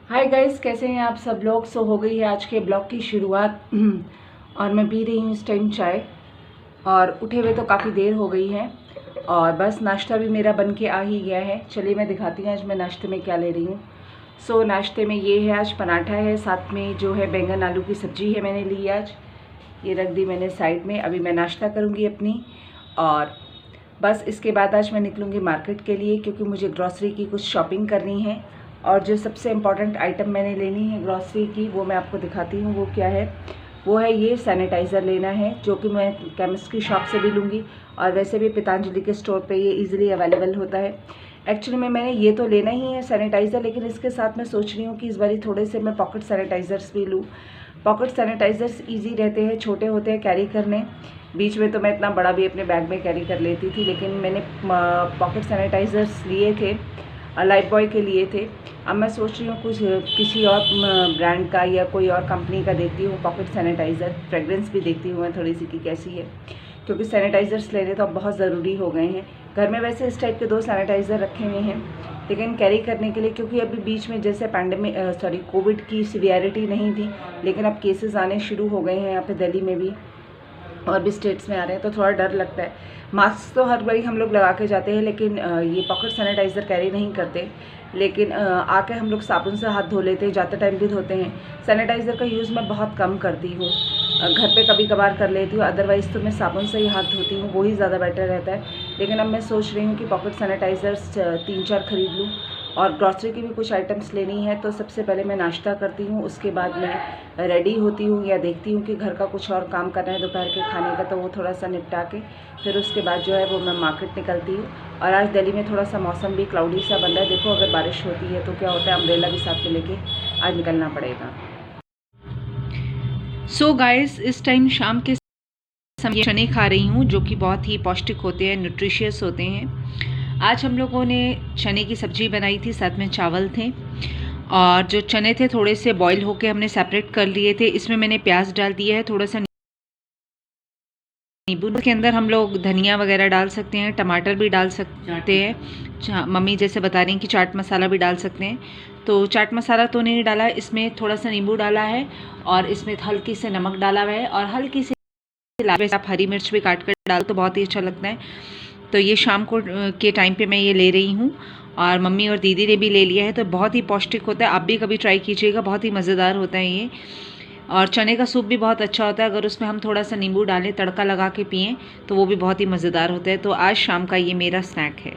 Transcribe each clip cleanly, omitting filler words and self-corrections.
Hi guys, कैसे हैं आप सब लोग। हो गई है आज के ब्लॉग की शुरुआत और मैं पी रही हूँ इस टाइम चाय। और उठे हुए तो काफ़ी देर हो गई है और बस नाश्ता भी मेरा बन के आ ही गया है। चलिए मैं दिखाती हूँ आज मैं नाश्ते में क्या ले रही हूँ। नाश्ते में ये है, आज पराठा है, साथ में जो है बैंगन आलू की सब्जी है मैंने ली आज। ये रख दी मैंने साइड में। अभी मैं नाश्ता करूँगी अपनी और बस इसके बाद आज मैं निकलूँगी मार्केट के लिए, क्योंकि मुझे ग्रॉसरी की कुछ शॉपिंग करनी है। और जो सबसे इम्पॉर्टेंट आइटम मैंने लेनी है ग्रॉसरी की, वो मैं आपको दिखाती हूँ। वो क्या है, वो है ये सैनिटाइज़र लेना है, जो कि मैं केमिस्ट की शॉप से भी लूँगी और वैसे भी पतंजलि के स्टोर पे ये इजीली अवेलेबल होता है। एक्चुअली में मैंने ये तो लेना ही है सैनिटाइज़र, लेकिन इसके साथ मैं सोच रही हूँ कि इस बारी थोड़े से मैं पॉकेट सैनिटाइज़र्स भी लूँ। पॉकेट सैनिटाइज़र्स ईजी रहते हैं, छोटे होते हैं कैरी करने। बीच में तो मैं इतना बड़ा भी अपने बैग में कैरी कर लेती थी, लेकिन मैंने पॉकेट सैनिटाइज़र्स लिए थे, लाइफ बॉय के लिए थे। अब मैं सोच रही हूँ कुछ किसी और ब्रांड का या कोई और कंपनी का देखती हूँ पॉकेट सैनिटाइज़र। फ्रेगरेंस भी देखती हूँ मैं थोड़ी सी कि कैसी है, क्योंकि सैनिटाइज़र्स लेने तो अब बहुत ज़रूरी हो गए हैं। घर में वैसे इस टाइप के 2 सैनिटाइज़र रखे हुए हैं, लेकिन कैरी करने के लिए, क्योंकि अभी बीच में जैसे कोविड की सिवियरिटी नहीं थी, लेकिन अब केसेस आने शुरू हो गए हैं यहाँ पे दिल्ली में भी और भी स्टेट्स में आ रहे हैं, तो थोड़ा डर लगता है। मास्क तो हर बारी हम लोग लगा के जाते हैं, लेकिन ये पॉकेट सैनिटाइज़र कैरी नहीं करते। लेकिन आके हम लोग साबुन से हाथ धो लेते हैं, जाते टाइम भी धोते हैं। सैनिटाइज़र का यूज़ मैं बहुत कम करती हूँ, घर पे कभी कभार कर लेती हूँ, अदरवाइज़ तो मैं साबुन से ही हाथ धोती हूँ, वही ज़्यादा बेटर रहता है। लेकिन अब मैं सोच रही हूँ कि पॉकेट सैनिटाइज़र्स 3-4 खरीद लूँ और ग्रॉसरी की भी कुछ आइटम्स लेनी है। तो सबसे पहले मैं नाश्ता करती हूँ, उसके बाद मैं रेडी होती हूँ या देखती हूँ कि घर का कुछ और काम करना है दोपहर के खाने का, तो वो थोड़ा सा निपटा के फिर उसके बाद जो है वो मैं मार्केट निकलती हूँ। और आज दिल्ली में थोड़ा सा मौसम भी क्लाउडी सा बन रहा है। देखो अगर बारिश होती है तो क्या होता है, अम्ब्रेला भी साथ में लेके आज निकलना पड़ेगा। गाइस, इस टाइम शाम के समय चने खा रही हूँ, जो कि बहुत ही पौष्टिक होते हैं, न्यूट्रिशियस होते हैं। आज हम लोगों ने चने की सब्ज़ी बनाई थी, साथ में चावल थे और जो चने थे थोड़े से बॉईल होके हमने सेपरेट कर लिए थे। इसमें मैंने प्याज डाल दिया है, थोड़ा सा नींबू के अंदर हम लोग धनिया वगैरह डाल सकते हैं, टमाटर भी डाल सकते हैं। मम्मी जैसे बता रही हैं कि चाट मसाला भी डाल सकते हैं, तो चाट मसाला तो नहीं डाला, इसमें थोड़ा सा नींबू डाला है और इसमें हल्की से नमक डाला हुआ है और हल्की से आप हरी मिर्च भी काट कर डालो तो बहुत ही अच्छा लगता है। तो ये शाम को के टाइम पे मैं ये ले रही हूँ और मम्मी और दीदी ने भी ले लिया है, तो बहुत ही पौष्टिक होता है। आप भी कभी ट्राई कीजिएगा, बहुत ही मज़ेदार होता है ये। और चने का सूप भी बहुत अच्छा होता है, अगर उसमें हम थोड़ा सा नींबू डालें, तड़का लगा के पिएँ तो वो भी बहुत ही मज़ेदार होता है। तो आज शाम का ये मेरा स्नैक है।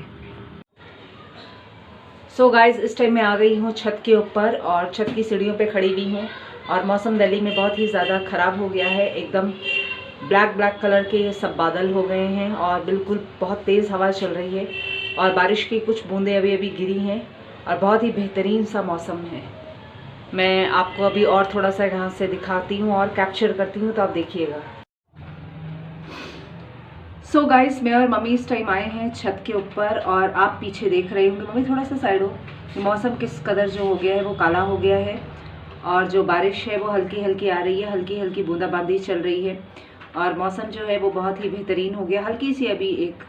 गाइज़, इस टाइम मैं आ गई हूँ छत के ऊपर और छत की सीढ़ियों पे खड़ी हुई हूँ और मौसम दिल्ली में बहुत ही ज़्यादा ख़राब हो गया है। एकदम ब्लैक कलर के सब बादल हो गए हैं और बिल्कुल बहुत तेज़ हवा चल रही है और बारिश की कुछ बूंदें अभी अभी गिरी हैं और बहुत ही बेहतरीन सा मौसम है। मैं आपको अभी और थोड़ा सा यहाँ से दिखाती हूँ और कैप्चर करती हूँ, तो आप देखिएगा। गाइस, मैं और मम्मी इस टाइम आए हैं छत के ऊपर और आप पीछे देख रहे होंगे, मम्मी थोड़ा सा साइड हो। मौसम किस कदर जो हो गया है वो काला हो गया है और जो बारिश है वो हल्की हल्की आ रही है, हल्की हल्की बूंदाबांदी चल रही है और मौसम जो है वो बहुत ही बेहतरीन हो गया। हल्की सी अभी एक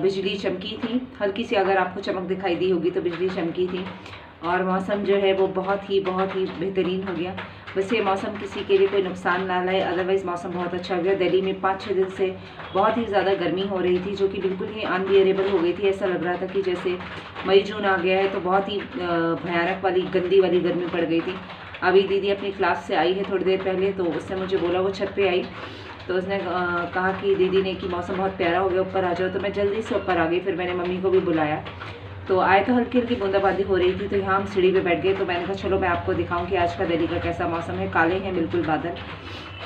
बिजली चमकी थी, हल्की सी अगर आपको चमक दिखाई दी होगी तो बिजली चमकी थी और मौसम जो है वो बहुत ही बेहतरीन हो गया। वैसे मौसम किसी के लिए कोई नुकसान ना लाए, अदरवाइज़ मौसम बहुत अच्छा हो गया। दिल्ली में 5-6 दिन से बहुत ही ज़्यादा गर्मी हो रही थी, जो कि बिल्कुल ही अनबियरेबल हो गई थी। ऐसा लग रहा था कि जैसे मई जून आ गया है, तो बहुत ही भयानक वाली गंदी वाली गर्मी पड़ गई थी। अभी दीदी अपनी क्लास से आई है थोड़ी देर पहले, तो उसने मुझे बोला, वो छत पे आई तो उसने कहा कि दीदी ने कि मौसम बहुत प्यारा हो गया, ऊपर आ जाओ। तो मैं जल्दी से ऊपर आ गई, फिर मैंने मम्मी को भी बुलाया। तो आए तो हल्की हल्की बूंदाबांदी हो रही थी, तो यहाँ हम सीढ़ी पे बैठ गए। तो मैंने कहा चलो मैं आपको दिखाऊं कि आज का दिल्ली का कैसा मौसम है। काले हैं बिल्कुल बादल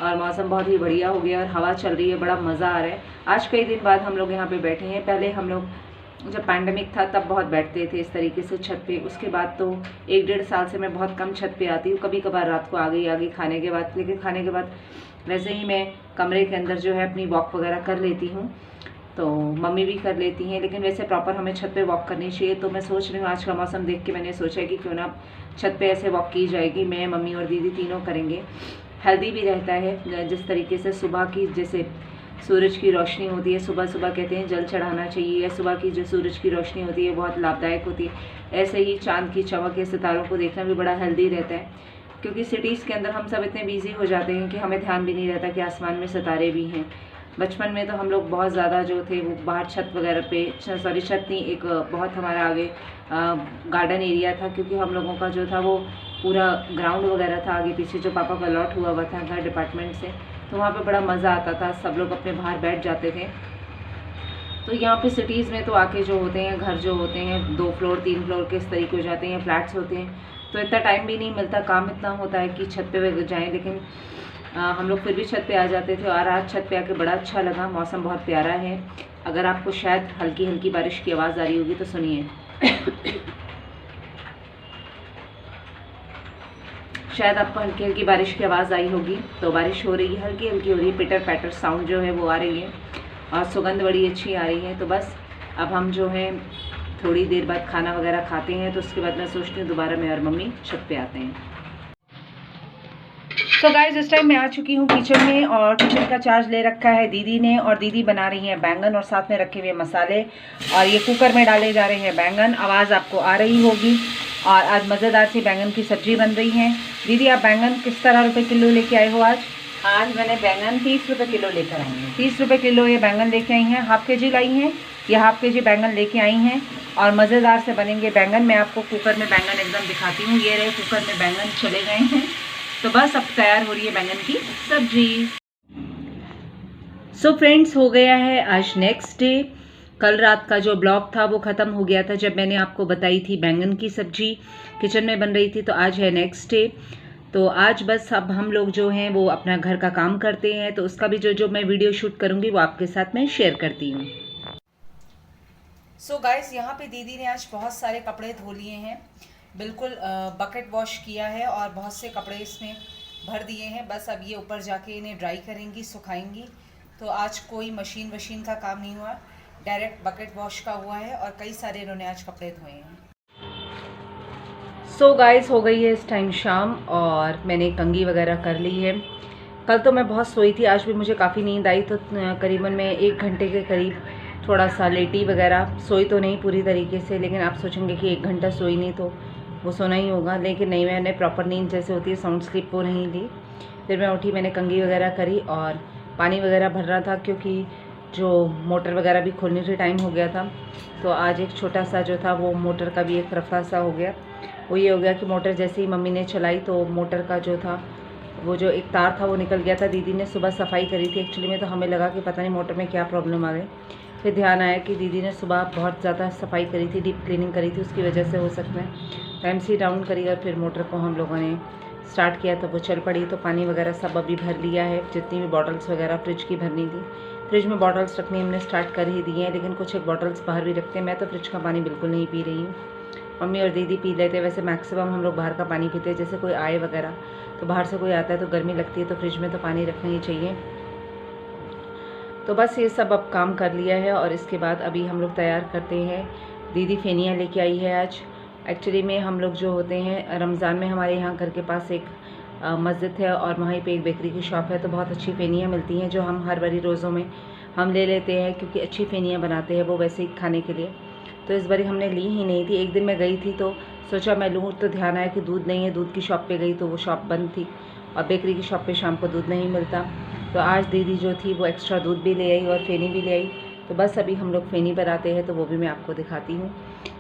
और मौसम बहुत ही बढ़िया हो गया और हवा चल रही है, बड़ा मज़ा आ रहा है। आज कई दिन बाद हम लोग यहाँ पे बैठे हैं। पहले हम लोग जब पैंडेमिक था तब बहुत बैठते थे इस तरीके से छत पे। उसके बाद तो 1-1.5 साल से मैं बहुत कम छत पे आती हूँ, कभी कभार रात को आ गई खाने के बाद। लेकिन खाने के बाद वैसे ही मैं कमरे के अंदर जो है अपनी वॉक वगैरह कर लेती हूँ, तो मम्मी भी कर लेती हैं, लेकिन वैसे प्रॉपर हमें छत पे वॉक करनी चाहिए। तो मैं सोच रही हूँ आज का मौसम देख के मैंने सोचा कि क्यों ना छत पे ऐसे वॉक की जाएगी, मैं मम्मी और दीदी तीनों करेंगे। हेल्दी भी रहता है, जिस तरीके से सुबह की जैसे सूरज की रोशनी होती है, सुबह सुबह कहते हैं जल चढ़ाना चाहिए, या सुबह की जो सूरज की रोशनी होती है बहुत लाभदायक होती है। ऐसे ही चांद की चमक या सितारों को देखना भी बड़ा हेल्दी रहता है, क्योंकि सिटीज़ के अंदर हम सब इतने बिजी हो जाते हैं कि हमें ध्यान भी नहीं रहता कि आसमान में सितारे भी हैं। बचपन में तो हम लोग बहुत ज़्यादा जो थे वो बाहर छत वगैरह पे, सॉरी छत नहीं, एक बहुत हमारा आगे गार्डन एरिया था, क्योंकि हम लोगों का जो था वो पूरा ग्राउंड वगैरह था आगे पीछे, जो पापा का अलॉट हुआ था घर डिपार्टमेंट से, तो वहाँ पे बड़ा मज़ा आता था, सब लोग अपने बाहर बैठ जाते थे। तो यहाँ पे सिटीज़ में तो आके जो होते हैं घर जो होते हैं 2 फ्लोर 3 फ्लोर के इस तरीके हो जाते हैं, फ्लैट्स होते हैं, तो इतना टाइम भी नहीं मिलता, काम इतना होता है कि छत पे जाएँ, लेकिन हम लोग फिर भी छत पे आ जाते थे। और आज छत पे आके बड़ा अच्छा लगा, मौसम बहुत प्यारा है। अगर आपको शायद हल्की हल्की बारिश की आवाज़ आ रही होगी तो सुनिए। शायद आपको हल्की हल्की बारिश की आवाज़ आई होगी, तो बारिश हो रही है, हल्की हल्की हो रही है, पिटर पैटर साउंड जो है वो आ रही है, और सुगंध बड़ी अच्छी आ रही है। तो बस अब हम जो है थोड़ी देर बाद खाना वगैरह खाते हैं, तो उसके बाद मैं सोचती हूँ दोबारा मैं और मम्मी छत पे आते हैं। तो गाइस इस टाइम मैं आ चुकी हूँ किचन में, और किचन का चार्ज ले रखा है दीदी ने, और दीदी बना रही हैं बैंगन और साथ में रखे हुए मसाले, और ये कुकर में डाले जा रहे हैं बैंगन। आवाज़ आपको आ रही होगी। और आज मज़ेदार सी बैंगन की सब्ज़ी बन रही है। दीदी आप बैंगन किस तरह रुपए किलो लेके आए हो आज? आज मैंने बैंगन 30 रुपये किलो लेकर आई हूँ। 30 रुपये किलो ये बैंगन लेके आई हैं। हाफ के जी लाई हैं, ये हाफ के जी बैंगन लेके आई हैं, और मज़ेदार से बनेंगे बैंगन। मैं आपको कुकर में बैंगन एकदम दिखाती हूँ। ये रहे कुकर में बैंगन चले गए हैं, तो बस अब तैयार हो रही है बैंगन की सब्जी। सो फ्रेंड्स, हो गया है आज नेक्स्ट डे। कल रात का जो ब्लॉग था वो ख़त्म हो गया था जब मैंने आपको बताई थी बैंगन की सब्जी किचन में बन रही थी। तो आज है नेक्स्ट डे। तो आज बस अब हम लोग जो हैं वो अपना घर का काम करते हैं, तो उसका भी जो मैं वीडियो शूट करूँगी वो आपके साथ मैं शेयर करती हूँ। सो गाइस, यहाँ पे दीदी ने आज बहुत सारे कपड़े धो लिए हैं, बिल्कुल बकेट वॉश किया है, और बहुत से कपड़े इसमें भर दिए हैं। बस अब ये ऊपर जाके इन्हें ड्राई करेंगी, सुखाएंगी। तो आज कोई मशीन का काम नहीं हुआ, डायरेक्ट बकेट वॉश का हुआ है, और कई सारे इन्होंने आज कपड़े धोए हैं। सो गाइस, हो गई है इस टाइम शाम, और मैंने कंघी वगैरह कर ली है। कल तो मैं बहुत सोई थी, आज भी मुझे काफ़ी नींद आई, तो करीबन मैं 1 घंटे के करीब थोड़ा सा लेटी वगैरह, सोई तो नहीं पूरी तरीके से, लेकिन आप सोचेंगे कि 1 घंटा सोई नहीं तो वो सोना ही होगा, लेकिन नहीं, मैंने प्रॉपर नींद जैसे होती है साउंड स्लीप वो नहीं ली। फिर मैं उठी, मैंने कंघी वगैरह करी, और पानी वगैरह भर रहा था, क्योंकि जो मोटर वगैरह भी खोलने से टाइम हो गया था। तो आज एक छोटा सा जो था वो मोटर का भी एक रफा सा हो गया। वो ये हो गया कि मोटर जैसे ही मम्मी ने चलाई तो मोटर का जो था वो जो एक तार था वो निकल गया था। दीदी ने सुबह सफाई करी थी एक्चुअली में, तो हमें लगा कि पता नहीं मोटर में क्या प्रॉब्लम आ गई। फिर ध्यान आया कि दीदी ने सुबह बहुत ज़्यादा सफाई करी थी, डीप क्लीनिंग करी थी, उसकी वजह से हो सकता है। तो एमसी डाउन करी, और फिर मोटर को हम लोगों ने स्टार्ट किया तो वो चल पड़ी। तो पानी वगैरह सब अभी भर लिया है, जितनी भी बॉटल्स वगैरह फ्रिज की भरनी थी। फ्रिज में बॉटल्स रखनी हमने स्टार्ट कर ही दी हैं, लेकिन कुछ एक बॉटल्स बाहर भी रखते हैं। मैं तो फ्रिज का पानी बिल्कुल नहीं पी रही हूँ, मम्मी और दीदी पी लेते हैं। वैसे मैक्सिमम हम लोग बाहर का पानी पीते हैं, जैसे कोई आए वगैरह तो बाहर से कोई आता है तो गर्मी लगती है, तो फ्रिज में तो पानी रखना ही चाहिए। तो बस ये सब अब काम कर लिया है, और इसके बाद अभी हम लोग तैयार करते हैं। दीदी फेनियाँ लेके आई है आज। एक्चुअली में हम लोग जो होते हैं रमज़ान में हमारे यहाँ घर के पास एक मस्जिद है, और वहीं पे एक बेकरी की शॉप है, तो बहुत अच्छी फेनियाँ मिलती हैं जो हम हर बारी रोज़ों में हम ले लेते हैं, क्योंकि अच्छी फेनियाँ बनाते हैं वो वैसे ही खाने के लिए। तो इस बारी हमने ली ही नहीं थी। एक दिन मैं गई थी तो सोचा मैं लूँ, तो ध्यान आया कि दूध नहीं है। दूध की शॉप पे गई तो वो शॉप बंद थी, और बेकरी की शॉप पे शाम को दूध नहीं मिलता। तो आज दीदी जो थी वो एक्स्ट्रा दूध भी ले आई और फेनी भी ले आई। तो बस अभी हम लोग फेनी बनाते हैं, तो वो भी मैं आपको दिखाती हूँ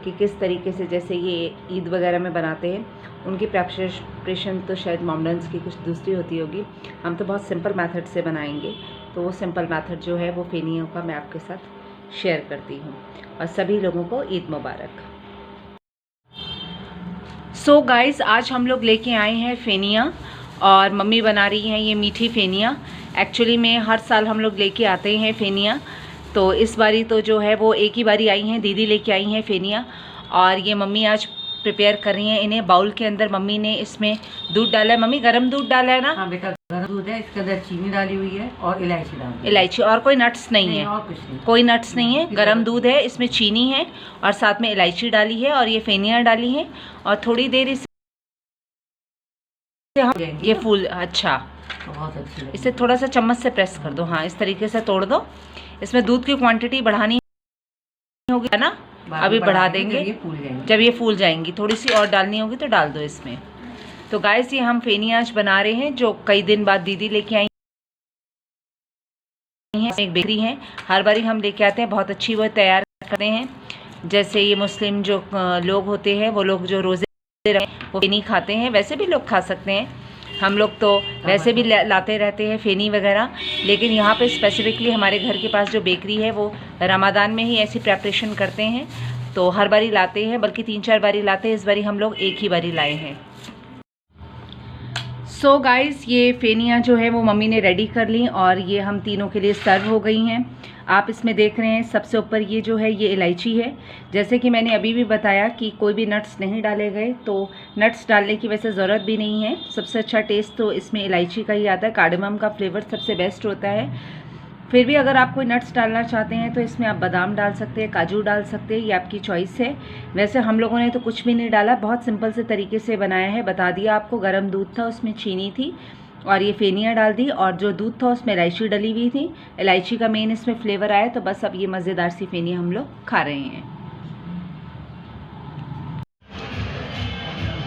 कि किस तरीके से, जैसे ये ईद वगैरह में बनाते हैं, उनकी प्रेपरेशन तो शायद मॉमडन्स की कुछ दूसरी होती होगी। हम तो बहुत सिंपल मेथड से बनाएंगे, तो वो सिंपल मेथड जो है वो फेनियों का मैं आपके साथ शेयर करती हूँ। और सभी लोगों को ईद मुबारक। सो गाइस, आज हम लोग लेके आए हैं फेनियाँ, और मम्मी बना रही हैं ये मीठी फेनियाँ। एक्चुअली में हर साल हम लोग लेके आते हैं फेनियाँ, तो इस बारी तो जो है वो एक ही बारी आई हैं, दीदी लेके आई हैं फेनियाँ। और ये मम्मी आज प्रिपेयर कर रही हैं इन्हें। बाउल के अंदर मम्मी ने इसमें दूध डाला है। मम्मी गरम दूध डाला है ना? हाँ बेटा, गरम दूध है, इसके अंदर चीनी डाली हुई है और इलायची डाली है। इलायची, और कोई नट्स नहीं है? और कुछ नहीं, कोई नट्स नहीं है। गरम दूध है, इसमें चीनी है, और साथ में इलायची डाली है, और ये फेनियाँ डाली हैं, और थोड़ी देर इसे हम ये फूल, अच्छा तो बहुत अच्छी लगेगी। इसे थोड़ा सा चम्मच से प्रेस कर दो, हाँ इस तरीके से तोड़ दो। इसमें दूध की क्वांटिटी बढ़ानी होगी ना, अभी बढ़ा देंगे जब ये फूल जाएंगी। थोड़ी सी और डालनी होगी तो डाल दो इसमें। तो गाइस ये हम फेनी आज बना रहे हैं, जो कई दिन बाद दीदी लेके आई हैं। एक बेकरी है, हर बारी हम लेके आते हैं, बहुत अच्छी वो तैयार करते हैं। जैसे ये मुस्लिम जो लोग होते हैं, वो लोग जो रोज़े वो फेनी खाते हैं, वैसे भी लोग खा सकते हैं। हम लोग तो वैसे भी लाते रहते हैं फेनी वगैरह, लेकिन यहाँ पे स्पेसिफिकली हमारे घर के पास जो बेकरी है वो रमादान में ही ऐसी प्रेपरेशन करते हैं, तो हर बारी लाते हैं, बल्कि 3-4 बारी लाते हैं। इस बारी हम लोग एक ही बारी लाए हैं। सो गाइस ये फेनियाँ जो है वो मम्मी ने रेडी कर ली और ये हम तीनों के लिए सर्व हो गई हैं। आप इसमें देख रहे हैं सबसे ऊपर ये जो है ये इलायची है। जैसे कि मैंने अभी भी बताया कि कोई भी नट्स नहीं डाले गए, तो नट्स डालने की वैसे ज़रूरत भी नहीं है। सबसे अच्छा टेस्ट तो इसमें इलायची का ही आता है, कार्डमम का फ्लेवर सबसे बेस्ट होता है। फिर भी अगर आप कोई नट्स डालना चाहते हैं तो इसमें आप बादाम डाल सकते हैं, काजू डाल सकते हैं, ये आपकी चॉइस है। वैसे हम लोगों ने तो कुछ भी नहीं डाला, बहुत सिंपल से तरीके से बनाया है। बता दिया आपको, गर्म दूध था उसमें चीनी थी और ये फेनियाँ डाल दी, और जो दूध था उसमें इलायची डली हुई थी। इलायची का मेन इसमें फ्लेवर आया, तो बस अब ये मज़ेदार सी फेनियाँ हम लोग खा रहे हैं।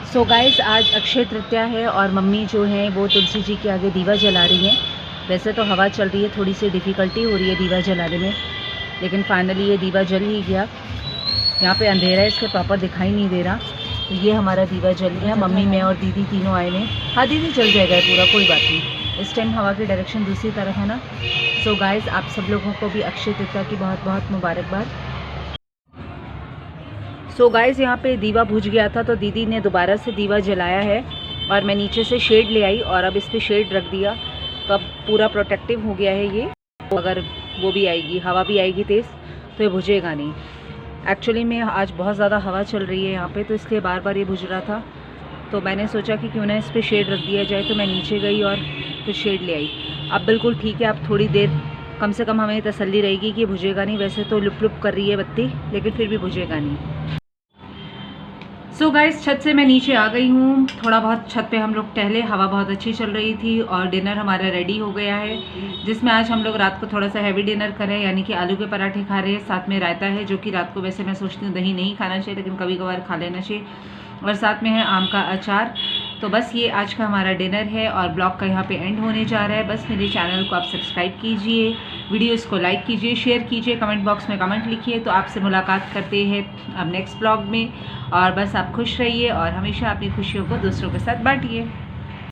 सो गाइस आज अक्षय तृतीया है और मम्मी जो है वो तुलसी जी के आगे दीवा जला रही हैं। वैसे तो हवा चल रही है, थोड़ी सी डिफ़िकल्टी हो रही है दीवा जलाने में, लेकिन फाइनली ये दीवा जल ही गया। यहाँ पे अंधेरा है, इसके प्रॉपर दिखाई नहीं दे रहा, तो ये हमारा दीवा जल गया। मम्मी, मैं और दीदी तीनों आए हैं। हाँ दीदी जल जाएगा पूरा, कोई बात नहीं। इस टाइम हवा की डायरेक्शन दूसरी तरफ है ना। सो गाइस आप सब लोगों को भी अक्षय तृतीया की बहुत बहुत मुबारकबाद। सो गाइस यहाँ पे दीवा बुझ गया था, तो दीदी ने दोबारा से दीवा जलाया है और मैं नीचे से शेड ले आई और अब इस पर शेड रख दिया, तो अब पूरा प्रोटेक्टिव हो गया है ये। अगर वो भी आएगी, हवा भी आएगी तेज़, तो ये बुझेगा नहीं। एक्चुअली में आज बहुत ज़्यादा हवा चल रही है यहाँ पे, तो इसलिए बार बार ये बुझ रहा था। तो मैंने सोचा कि क्यों ना इस पर शेड रख दिया जाए, तो मैं नीचे गई और फिर शेड ले आई। अब बिल्कुल ठीक है, अब थोड़ी देर कम से कम हमें तसल्ली रहेगी कि बुझेगा नहीं। वैसे तो लुप लुप कर रही है बत्ती, लेकिन फिर भी बुझेगा नहीं। सो गाइस छत से मैं नीचे आ गई हूँ। थोड़ा बहुत छत पे हम लोग टहले, हवा बहुत अच्छी चल रही थी और डिनर हमारा रेडी हो गया है, जिसमें आज हम लोग रात को थोड़ा सा हैवी डिनर करें, यानी कि आलू के पराठे खा रहे हैं, साथ में रायता है, जो कि रात को वैसे मैं सोचती हूँ दही नहीं खाना चाहिए, लेकिन कभी कभार खा लेना चाहिए, और साथ में है आम का अचार। तो बस ये आज का हमारा डिनर है और ब्लॉग का यहाँ पे एंड होने जा रहा है। बस मेरे चैनल को आप सब्सक्राइब कीजिए, वीडियोस को लाइक कीजिए, शेयर कीजिए, कमेंट बॉक्स में कमेंट लिखिए। तो आपसे मुलाकात करते हैं अब नेक्स्ट ब्लॉग में, और बस आप खुश रहिए और हमेशा अपनी खुशियों को दूसरों के साथ बांटिए।